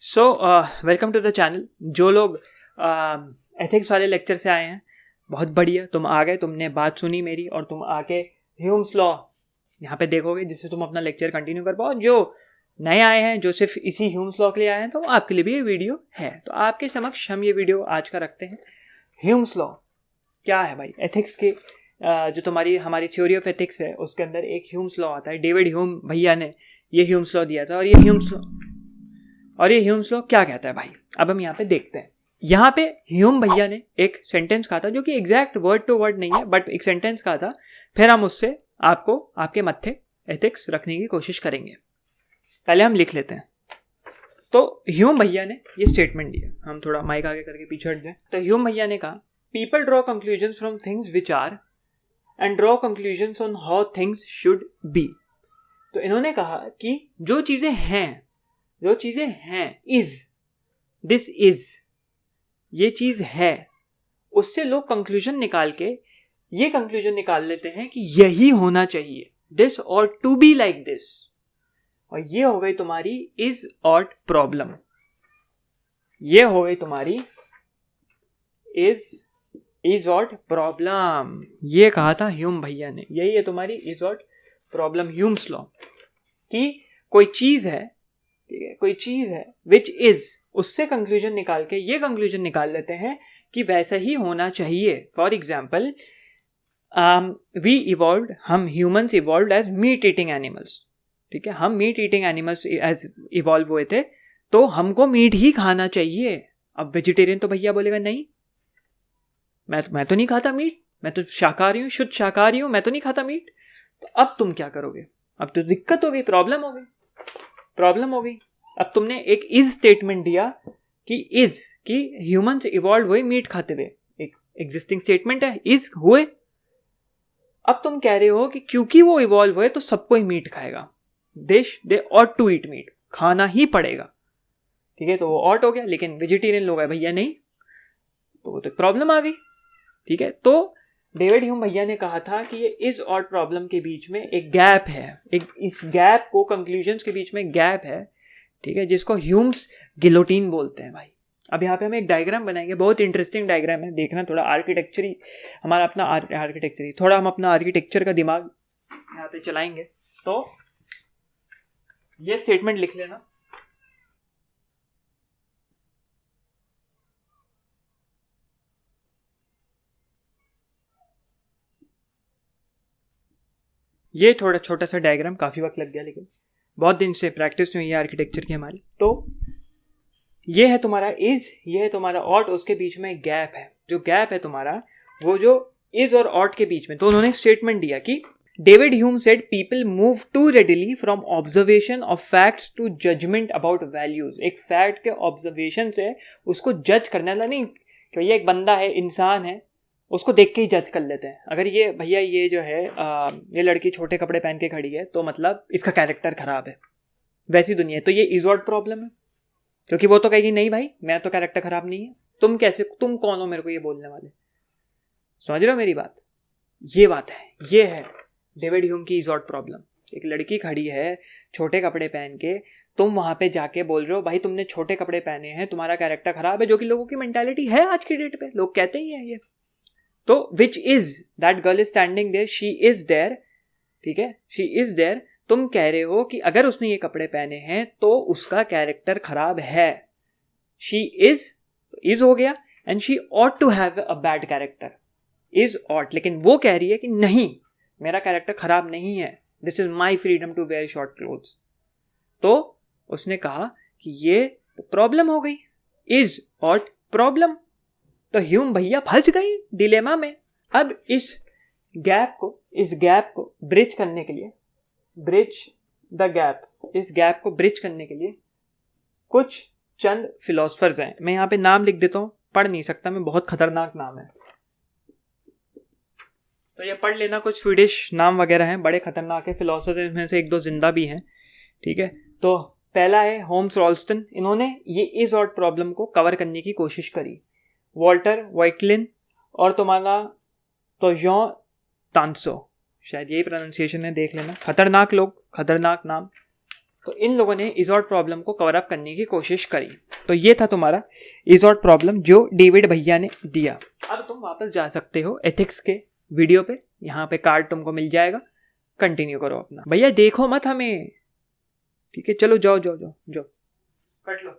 So welcome to the channel. जो लोग ethics वाले लेक्चर से आए हैं, बहुत बढ़िया, तुम आ गए, तुमने बात सुनी मेरी और तुम आके ह्यूम्स लॉ यहाँ पे देखोगे, जिससे तुम अपना लेक्चर कंटिन्यू कर पाओ। जो नए आए हैं, जो सिर्फ इसी ह्यूम्स लॉ के लिए आए हैं, तो आपके लिए भी ये वीडियो है। तो आपके समक्ष हम ये वीडियो आज का रखते हैं। ह्यूम्स लॉ क्या है भाई? एथिक्स के जो तुम्हारी हमारी थ्योरी ऑफ एथिक्स है, उसके अंदर एक ह्यूम्स लॉ आता है। डेविड ह्यूम भैया ने ये ह्यूम्स लॉ दिया था। और ये ह्यूम्स लॉ क्या कहता है भाई, अब हम यहाँ पे देखते हैं। यहाँ पे ह्यूम भैया ने एक सेंटेंस कहा था, जो कि एग्जैक्ट वर्ड टू वर्ड नहीं है, बट एक सेंटेंस कहा था। फिर हम उससे आपको आपके मत्थे एथिक्स रखने की कोशिश करेंगे। पहले हम लिख लेते हैं। तो ह्यूम भैया ने ये स्टेटमेंट दिया, हम थोड़ा माइक आगे करके पीछे हट जाए। तो ह्यूम भैया ने कहा, people draw conclusions from things which are and draw conclusions on how things should be. तो इन्होंने कहा कि जो चीजें हैं दिस इज, ये चीज है, उससे लोग कंक्लूजन निकाल के ये कंक्लूजन निकाल लेते हैं कि यही होना चाहिए, दिस और टू बी लाइक दिस। और ये हो गई तुम्हारी इज ऑट प्रॉब्लम। ये हो गई तुम्हारी इज ऑट प्रॉब्लम। ये कहा था ह्यूम भैया ने, यही है तुम्हारी is ought problem, Hume's law. कि कोई चीज है, ठीक है, कोई चीज है विच इज, उससे कंक्लूजन निकाल के ये कंक्लूजन निकाल लेते हैं कि वैसा ही होना चाहिए। फॉर एग्जाम्पल, हम humans evolved as meat eating animals. ठीक है, हम meat eating animals as evolve हुए थे, तो हमको मीट ही खाना चाहिए। अब वेजिटेरियन तो भैया बोलेगा नहीं, मैं तो नहीं खाता मीट, मैं तो शाकाहारी हूँ, शुद्ध शाकाहारी हूँ, मैं तो नहीं खाता मीट। तो अब तुम क्या करोगे? अब तो दिक्कत हो गई, प्रॉब्लम हो गई। अब तुमने एक इज स्टेटमेंट दिया कि ह्यूमंस इवॉल्व हुए मीट खाते हुए, एक एग्जिस्टिंग स्टेटमेंट है, इज हुए। अब तुम कह रहे हो कि क्योंकि वो इवॉल्व हुए तो सबको ही मीट खाएगा, दे ऑट टू ईट मीट, खाना ही पड़ेगा। ठीक है, तो वो ऑट हो गया, लेकिन वेजिटेरियन लोग है भैया नहीं, तो वो तो प्रॉब्लम आ गई। ठीक है, तो डेविड ह्यूम भैया ने कहा था कि ये इज ऑट प्रॉब्लम के बीच में एक गैप है, इस गैप को, कंक्लूजन्स के बीच में गैप है, ठीक है, जिसको ह्यूम्स गिलोटीन बोलते हैं भाई। अब यहाँ पे हम एक डायग्राम बनाएंगे, बहुत इंटरेस्टिंग डायग्राम है, देखना। थोड़ा आर्किटेक्चरी, हमारा अपना आर्किटेक्चरी, थोड़ा हम अपना आर्किटेक्चर का दिमाग यहाँ पे चलाएंगे। तो ये स्टेटमेंट लिख लेना। ये थोड़ा छोटा सा डायग्राम, काफी वक्त लग गया, लेकिन बहुत दिन से प्रैक्टिस हुई है आर्किटेक्चर की हमारी। तो ये है तुम्हारा इज, ये है तुम्हारा ऑट, उसके बीच में गैप है। जो गैप है तुम्हारा, वो जो इज और ऑट के बीच में, तो उन्होंने स्टेटमेंट दिया कि David Hume said people move too readily from observation of facts to judgment about values. एक फैक्ट के ऑब्जर्वेशन से उसको जज करने वाला नहीं कि भैया एक बंदा है, इंसान है, उसको देख के ही जज कर लेते हैं। अगर ये भैया ये जो है ये लड़की छोटे कपड़े पहन के खड़ी है, तो मतलब इसका कैरेक्टर खराब है, वैसी दुनिया है। तो ये इज ऑट प्रॉब्लम है, क्योंकि वो तो कहेगी नहीं भाई, मैं तो कैरेक्टर खराब नहीं है, तुम कौन हो मेरे को ये बोलने वाले? समझ रहे हो मेरी बात? ये बात है, ये है डेविड ह्यूम की इज ऑट प्रॉब्लम। एक लड़की खड़ी है छोटे कपड़े पहन के, तुम वहां पे जाके बोल रहे हो भाई तुमने छोटे कपड़े पहने हैं, तुम्हारा कैरेक्टर खराब है, जो कि लोगों की मेंटालिटी है आज की डेट पे, लोग कहते ही है ये। तो which is, that girl is standing there, she is there, ठीक है, शी इज देयर। तुम कह रहे हो कि अगर उसने ये कपड़े पहने हैं तो उसका कैरेक्टर खराब है। शी इज हो गया, and she ought to have a bad character, is ought. लेकिन वो कह रही है कि नहीं, मेरा कैरेक्टर खराब नहीं है, this is my freedom to wear short clothes. तो उसने कहा कि ये प्रॉब्लम हो गई, इज ऑट प्रॉब्लम। तो ह्यूम भैया फंस गई डिलेमा में। अब इस गैप को ब्रिज करने के लिए, इस गैप को ब्रिज करने के लिए कुछ चंद फिलोसफर्स हैं। मैं यहाँ पे नाम लिख देता हूँ, पढ़ नहीं सकता मैं, बहुत खतरनाक नाम है, तो ये पढ़ लेना। कुछ स्वीडिश नाम वगैरह हैं, बड़े खतरनाक है फिलोसफर में से एक दो जिंदा भी हैं। ठीक है, तो पहला है होम्स रॉल्स्टन। इन्होंने ये इज ऑट प्रॉब्लम को कवर करने की कोशिश करी। वॉल्टर वाइटलिन और तुम्हारा तो जॉन तांसो, शायद यही प्रोनाउंसिएशन है, देख लेना। खतरनाक लोग, खतरनाक नाम। तो इन लोगों ने इजॉट प्रॉब्लम को कवर अप करने की कोशिश करी। तो ये था तुम्हारा इजॉट प्रॉब्लम जो डेविड भैया ने दिया। अब तुम वापस जा सकते हो एथिक्स के वीडियो पे, यहाँ पे कार्ड तुमको मिल जाएगा, कंटिन्यू करो अपना। भैया देखो मत हमें, ठीक है, चलो जाओ जाओ जाओ जाओ, कट लो।